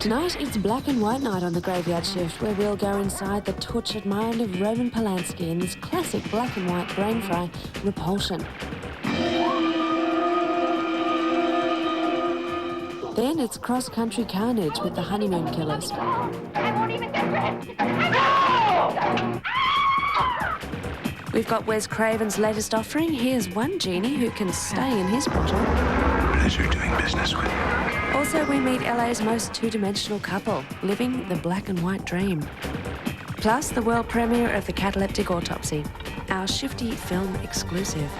Tonight, it's black and white night on the Graveyard Shift, where we'll go inside the tortured mind of Roman Polanski in this classic black and white brain fry, Repulsion. Then it's cross-country carnage with the Honeymoon Killers. I won't even get dressed. We've got Wes Craven's latest offering. Here's one genie who can stay in his bottle. Pleasure doing business with you. Also, we meet LA's most two-dimensional couple, living the black and white dream. Plus, the world premiere of The Cataleptic Autopsy, our Shifty film exclusive.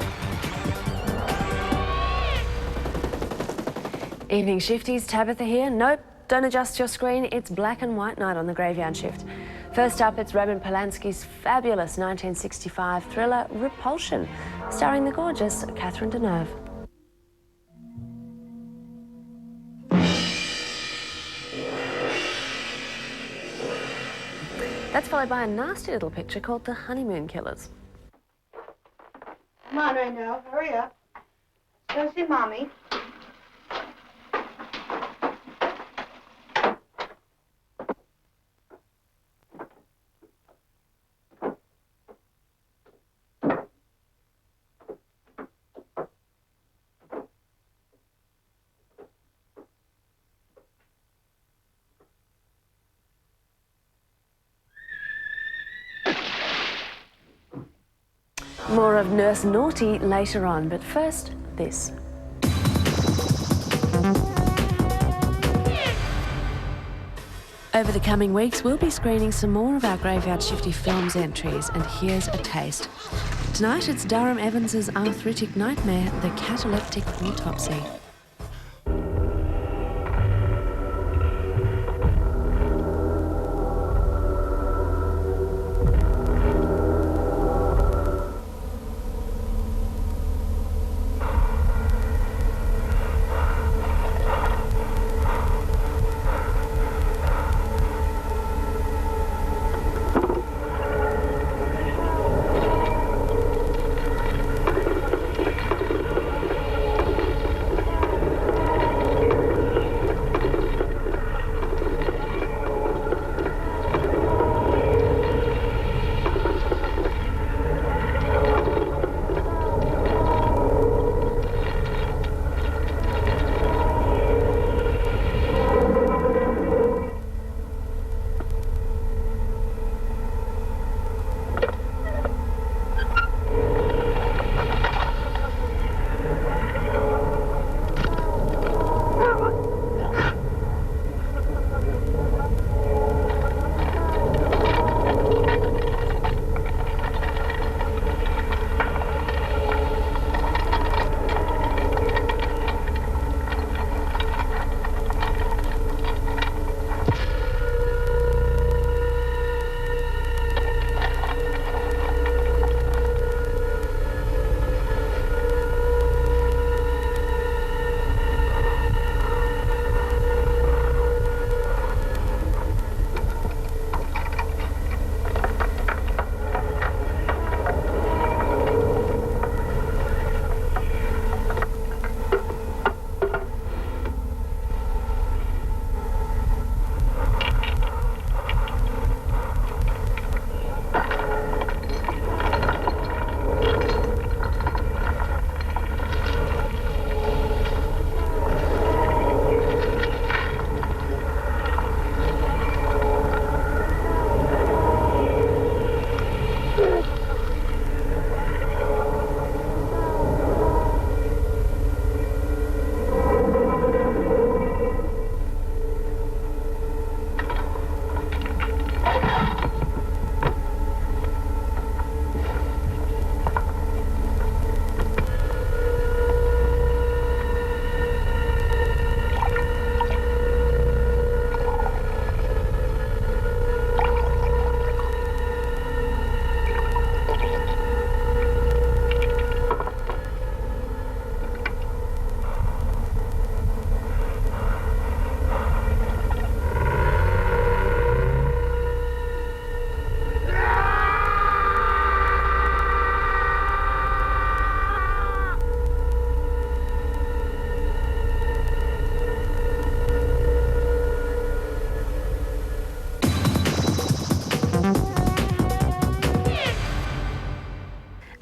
Evening Shifties, Tabitha here. Nope, don't adjust your screen. It's black and white night on the Graveyard Shift. First up, it's Roman Polanski's fabulous 1965 thriller Repulsion, starring the gorgeous Catherine Deneuve. That's followed by a nasty little picture called The Honeymoon Killers. Come on, Randall, hurry up. Go see Mommy. More of Nurse Naughty later on, but first, this. Over the coming weeks, we'll be screening some more of our Graveyard Shifty Films entries, and here's a taste. Tonight, it's Durham Evans's arthritic nightmare, The Cataleptic Autopsy.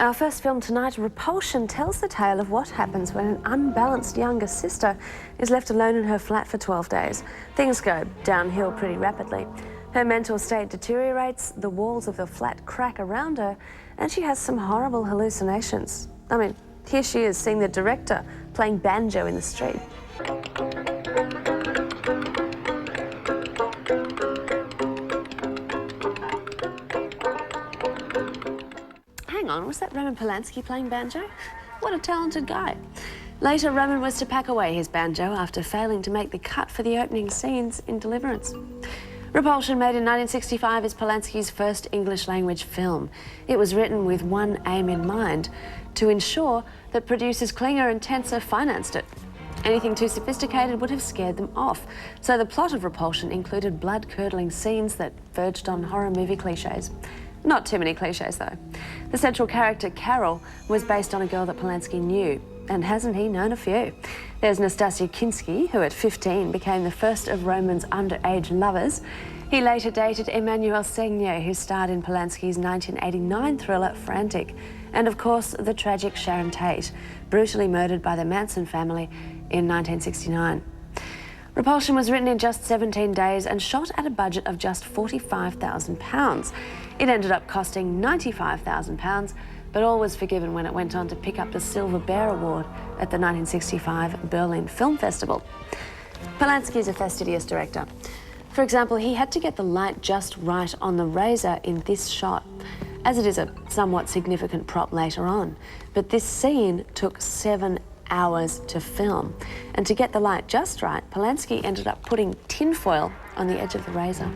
Our first film tonight, Repulsion, tells the tale of what happens when an unbalanced younger sister is left alone in her flat for 12 days. Things go downhill pretty rapidly. Her mental state deteriorates, the walls of the flat crack around her, and she has some horrible hallucinations. I mean, here she is seeing the director playing banjo in the street. Hang on, was that Roman Polanski playing banjo? What a talented guy. Later, Roman was to pack away his banjo after failing to make the cut for the opening scenes in Deliverance. Repulsion, made in 1965, is Polanski's first English-language film. It was written with one aim in mind: to ensure that producers Klinger and Tenser financed it. Anything too sophisticated would have scared them off. So the plot of Repulsion included blood-curdling scenes that verged on horror movie cliches. Not too many cliches, though. The central character, Carol, was based on a girl that Polanski knew, and hasn't he known a few? There's Nastasia Kinski, who at 15 became the first of Roman's underage lovers. He later dated Emmanuelle Seigner, who starred in Polanski's 1989 thriller Frantic. And of course, the tragic Sharon Tate, brutally murdered by the Manson family in 1969. Repulsion was written in just 17 days and shot at a budget of just £45,000. It ended up costing £95,000, but all was forgiven when it went on to pick up the Silver Bear Award at the 1965 Berlin Film Festival. Polanski is a fastidious director. For example, he had to get the light just right on the razor in this shot, as it is a somewhat significant prop later on. But this scene took 7 hours to film. And to get the light just right, Polanski ended up putting tinfoil on the edge of the razor.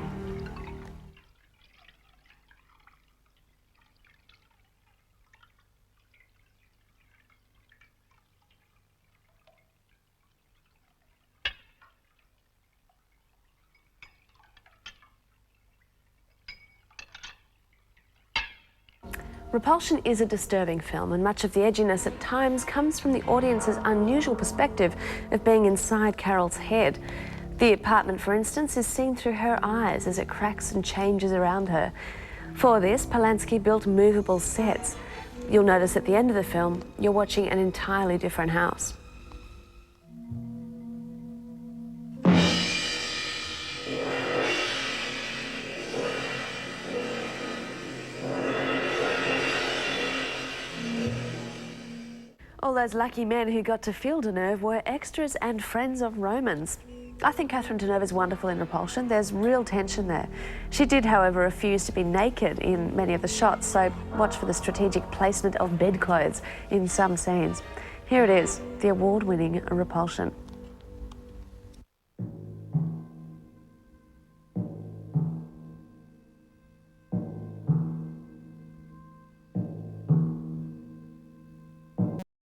Repulsion is a disturbing film, and much of the edginess at times comes from the audience's unusual perspective of being inside Carol's head. The apartment, for instance, is seen through her eyes as it cracks and changes around her. For this, Polanski built movable sets. You'll notice at the end of the film, you're watching an entirely different house. All those lucky men who got to feel Deneuve were extras and friends of Romans. I think Catherine Deneuve is wonderful in Repulsion. There's real tension there. She did, however, refuse to be naked in many of the shots, so watch for the strategic placement of bedclothes in some scenes. Here it is, the award-winning Repulsion.